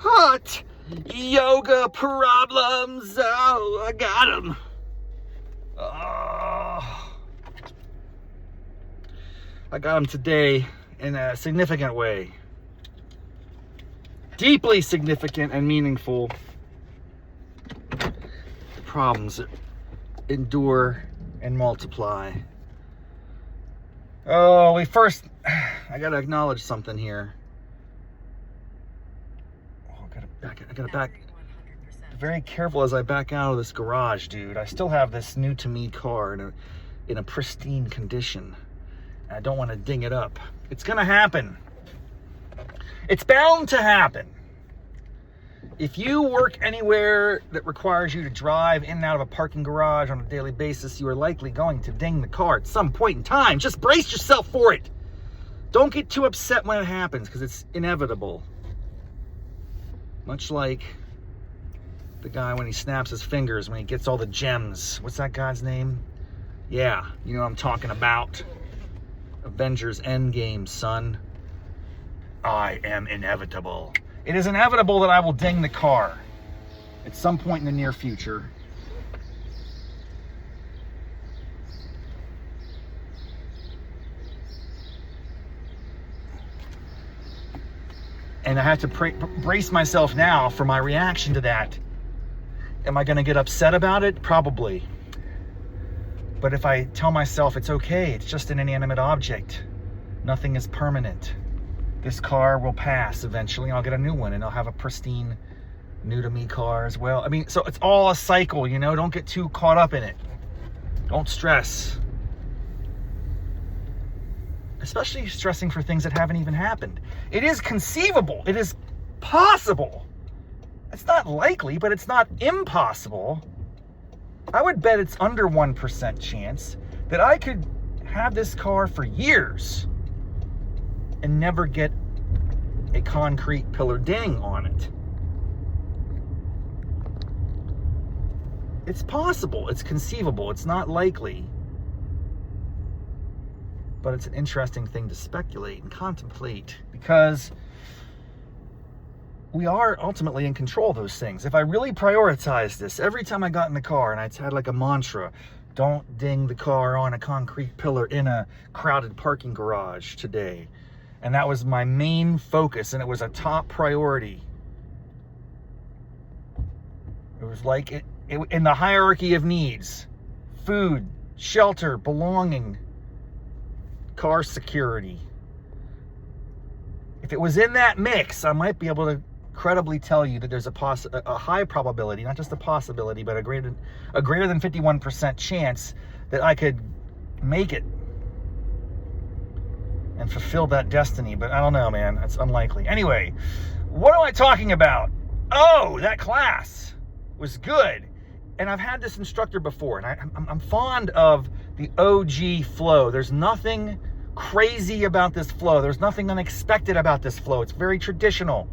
hot yoga problems. Oh, I got them. Oh, I got them today in a significant way. Deeply significant and meaningful. Problems that endure and multiply. Oh, I gotta acknowledge something here. Oh, I gotta back. Very careful as I back out of this garage, dude. I still have this new to me car in a pristine condition. I don't want to ding it up. It's gonna happen. It's bound to happen. If you work anywhere that requires you to drive in and out of a parking garage on a daily basis, you are likely going to ding the car at some point in time. Just brace yourself for it. Don't get too upset when it happens, because it's inevitable. Much like the guy when he snaps his fingers, when he gets all the gems. What's that guy's name? Yeah, you know what I'm talking about. Avengers Endgame, son. I am inevitable. It is inevitable that I will ding the car at some point in the near future. And I have to brace myself now for my reaction to that. Am I going to get upset about it? Probably. But if I tell myself it's okay, it's just an inanimate object, nothing is permanent. This car will pass eventually, and I'll get a new one, and I'll have a pristine, new-to-me car as well. I mean, so it's all a cycle, you know? Don't get too caught up in it. Don't stress. Especially stressing for things that haven't even happened. It is conceivable. It is possible. It's not likely, but it's not impossible. I would bet it's under 1% chance that I could have this car for years and never get a concrete pillar ding on it. It's possible, it's conceivable, it's not likely. But it's an interesting thing to speculate and contemplate, because we are ultimately in control of those things. If I really prioritize this, every time I got in the car and I had like a mantra, don't ding the car on a concrete pillar in a crowded parking garage today. And that was my main focus, and it was a top priority. It was like it in the hierarchy of needs: food, shelter, belonging, car security. If it was in that mix, I might be able to credibly tell you that there's a high probability, not just a possibility, but a greater than 51% chance that I could make it and fulfill that destiny. But I don't know, man. That's unlikely. Anyway, what am I talking about? Oh, that class was good. And I've had this instructor before, and I'm fond of the OG flow. There's nothing crazy about this flow. There's nothing unexpected about this flow. It's very traditional.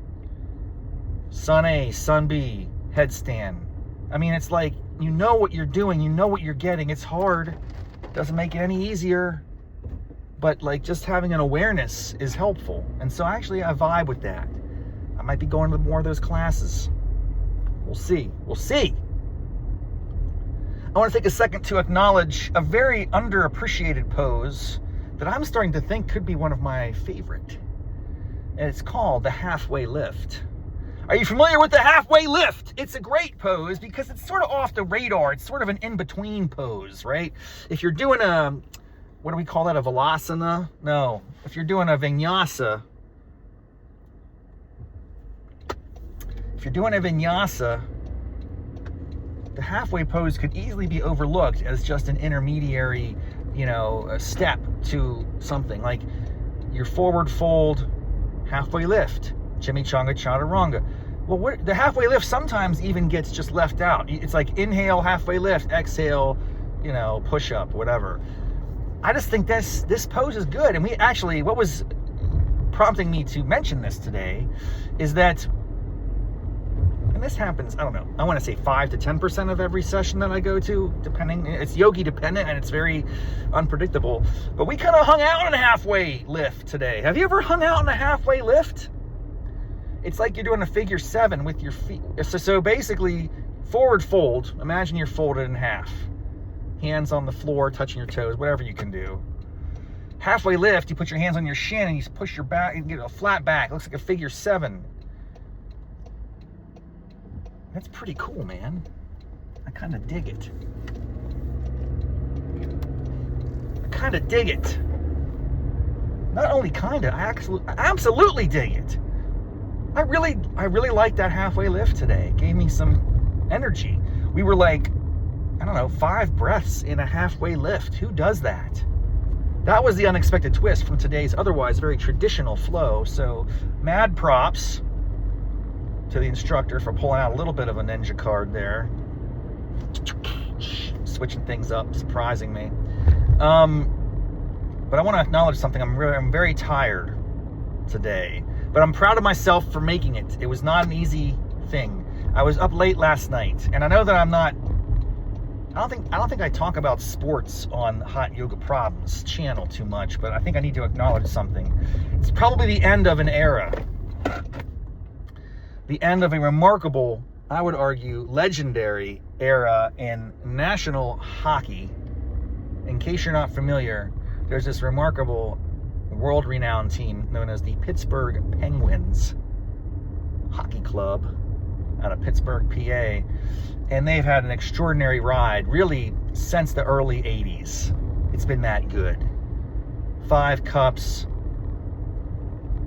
Sun A, Sun B, headstand. I mean, it's like, you know what you're doing. You know what you're getting. It's hard. Doesn't make it any easier. But like, just having an awareness is helpful. And so actually I vibe with that. I might be going to more of those classes. We'll see. We'll see. I want to take a second to acknowledge a very underappreciated pose that I'm starting to think could be one of my favorite. And it's called the halfway lift. Are you familiar with the halfway lift? It's a great pose because it's sort of off the radar. It's sort of an in-between pose, right? If you're doing what do we call that, a Shavasana? No. If you're doing a vinyasa, the halfway pose could easily be overlooked as just an intermediary, a step to something. Like your forward fold, halfway lift, chimichanga, chaturanga. Well, the halfway lift sometimes even gets just left out. It's like inhale, halfway lift, exhale, push up, whatever. I just think this pose is good. And what was prompting me to mention this today is that, and this happens, I don't know, I want to say 5 to 10% of every session that I go to, depending. It's yogi dependent and it's very unpredictable. But we kind of hung out on a halfway lift today. Have you ever hung out on a halfway lift? It's like you're doing a figure 7 with your feet. So basically, forward fold. Imagine you're folded in half. Hands on the floor, touching your toes, whatever you can do. Halfway lift, you put your hands on your shin and you push your back, you get a flat back. It looks like a figure 7. That's pretty cool, man. I kind of dig it. Not only kinda, I absolutely dig it. I really liked that halfway lift today. It gave me some energy. We were like, I don't know, 5 breaths in a halfway lift. Who does that? That was the unexpected twist from today's otherwise very traditional flow. So mad props to the instructor for pulling out a little bit of a ninja card there. Switching things up, surprising me. But I want to acknowledge something. I'm very tired today, but I'm proud of myself for making it. It was not an easy thing. I was up late last night, and I know that I don't think I talk about sports on Hot Yoga Problems channel too much, but I think I need to acknowledge something. It's probably the end of an era. The end of a remarkable, I would argue, legendary era in national hockey. In case you're not familiar, there's this remarkable world-renowned team known as the Pittsburgh Penguins Hockey Club out of Pittsburgh, PA. And they've had an extraordinary ride, really, since the early 80s. It's been that good. 5 cups,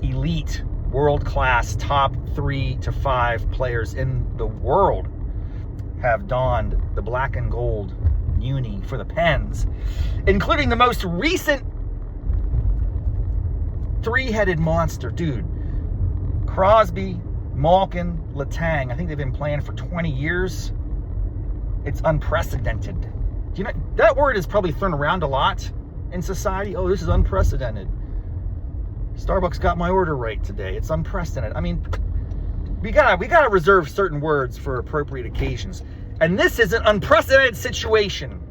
elite, world-class, top 3 to 5 players in the world have donned the black and gold uni for the Pens, including the most recent 3-headed monster, dude. Crosby, Malkin, Letang. I think they've been playing for 20 years. It's unprecedented. Do you know that word is probably thrown around a lot in society? Oh, this is unprecedented. Starbucks got my order right today. It's unprecedented. I mean, we gotta reserve certain words for appropriate occasions. And this is an unprecedented situation.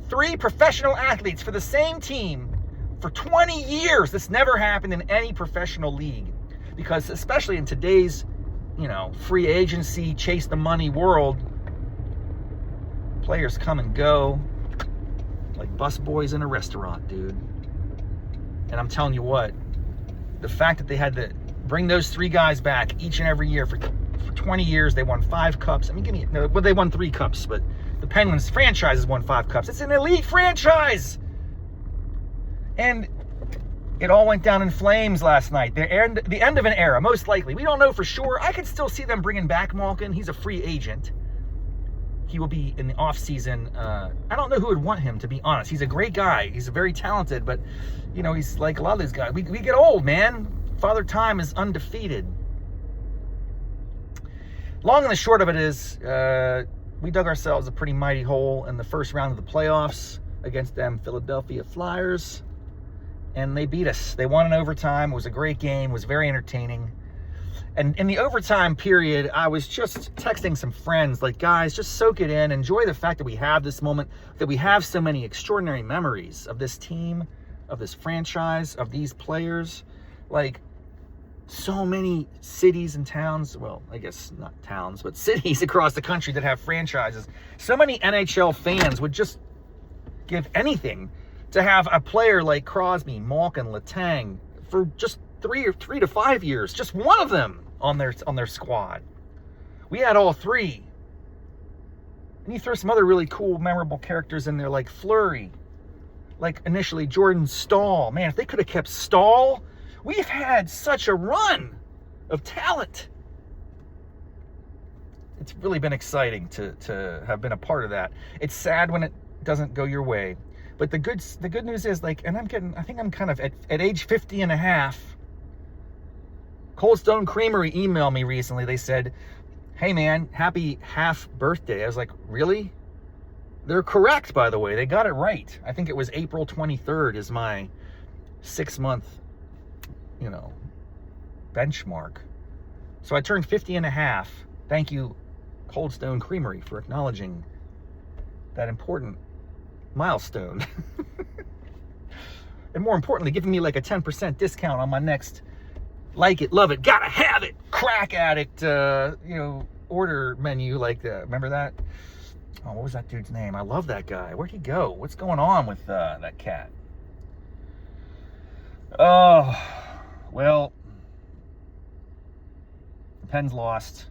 3 professional athletes for the same team for 20 years. This never happened in any professional league. Because especially in today's, free agency, chase the money world, players come and go like busboys in a restaurant, dude. And I'm telling you what, the fact that they had to bring those 3 guys back each and every year for 20 years, they won 5 cups. I mean, they won 3 cups, but the Penguins franchise has won 5 cups. It's an elite franchise. And it all went down in flames last night. The end of an era, most likely. We don't know for sure. I could still see them bringing back Malkin. He's a free agent. He will be in the off-season. I don't know who would want him, to be honest. He's a great guy. He's very talented, but, he's like a lot of these guys. We get old, man. Father Time is undefeated. Long and the short of it is, we dug ourselves a pretty mighty hole in the first round of the playoffs against them Philadelphia Flyers. And they beat us. They won in overtime. It was a great game. It was very entertaining. And in the overtime period, I was just texting some friends, like, guys, just soak it in. Enjoy the fact that we have this moment, that we have so many extraordinary memories of this team, of this franchise, of these players. Like, so many cities and towns, well, I guess not towns, but cities across the country that have franchises. So many NHL fans would just give anything to have a player like Crosby, Malkin, Letang for just 3 to 5 years, just one of them on their squad. We had all 3. And you throw some other really cool, memorable characters in there, like Fleury, like initially Jordan Staal. Man, if they could have kept Staal, we've had such a run of talent. It's really been exciting to have been a part of that. It's sad when it doesn't go your way. But the good news is, like, and I think I'm kind of at age 50 and a half. Cold Stone Creamery emailed me recently. They said, hey man, happy half birthday. I was like, really? They're correct, by the way. They got it right. I think it was April 23rd is my 6-month, benchmark. So I turned 50 and a half. Thank you, Cold Stone Creamery, for acknowledging that important milestone. And more importantly, giving me like a 10% discount on my next like it, love it, gotta have it crack addict, order menu like that. Remember that? Oh, what was that dude's name? I love that guy. Where'd he go? What's going on with that cat? Oh, well, the Pens lost.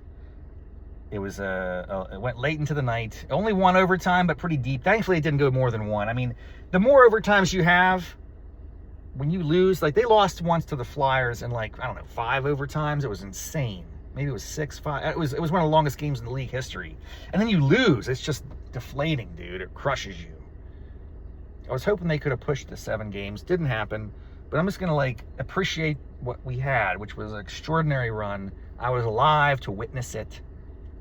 It was it went late into the night. Only one overtime, but pretty deep. Thankfully, it didn't go more than one. I mean, the more overtimes you have, when you lose, like they lost once to the Flyers in 5 overtimes. It was insane. Maybe it was 6-5. It was one of the longest games in the league history. And then you lose. It's just deflating, dude. It crushes you. I was hoping they could have pushed the 7 games. Didn't happen. But I'm just going to appreciate what we had, which was an extraordinary run. I was alive to witness it.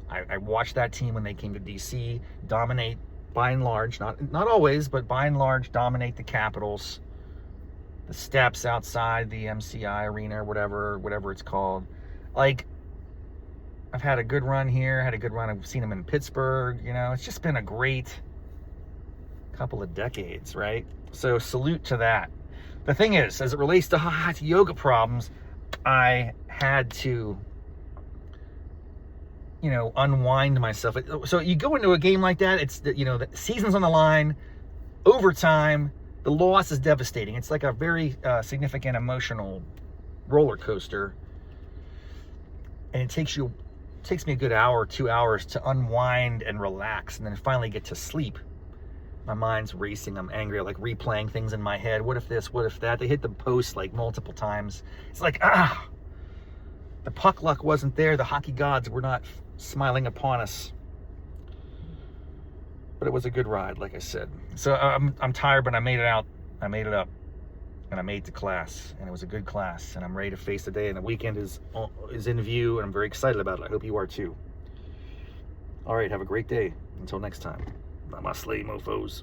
I watched that team when they came to DC dominate, by and large, not always, but by and large, dominate the Capitals. The steps outside the MCI arena, or whatever it's called. I've had a good run here, had a good run. I've seen them in Pittsburgh, it's just been a great couple of decades, right? So salute to that. The thing is, as it relates to yoga problems, I had to, unwind myself. So you go into a game like that, it's, the season's on the line, overtime, the loss is devastating. It's like a very significant emotional roller coaster. And it takes me a good hour, 2 hours to unwind and relax and then finally get to sleep. My mind's racing. I'm angry. I'm replaying things in my head. What if this? What if that? They hit the post multiple times. It's the puck luck wasn't there. The hockey gods were not smiling upon us. But it was a good ride, like I said. So I'm tired, but I made it out. I made it up. And I made it to class. And it was a good class. And I'm ready to face the day. And the weekend is in view. And I'm very excited about it. I hope you are too. All right. Have a great day. Until next time. Namaste, mofos.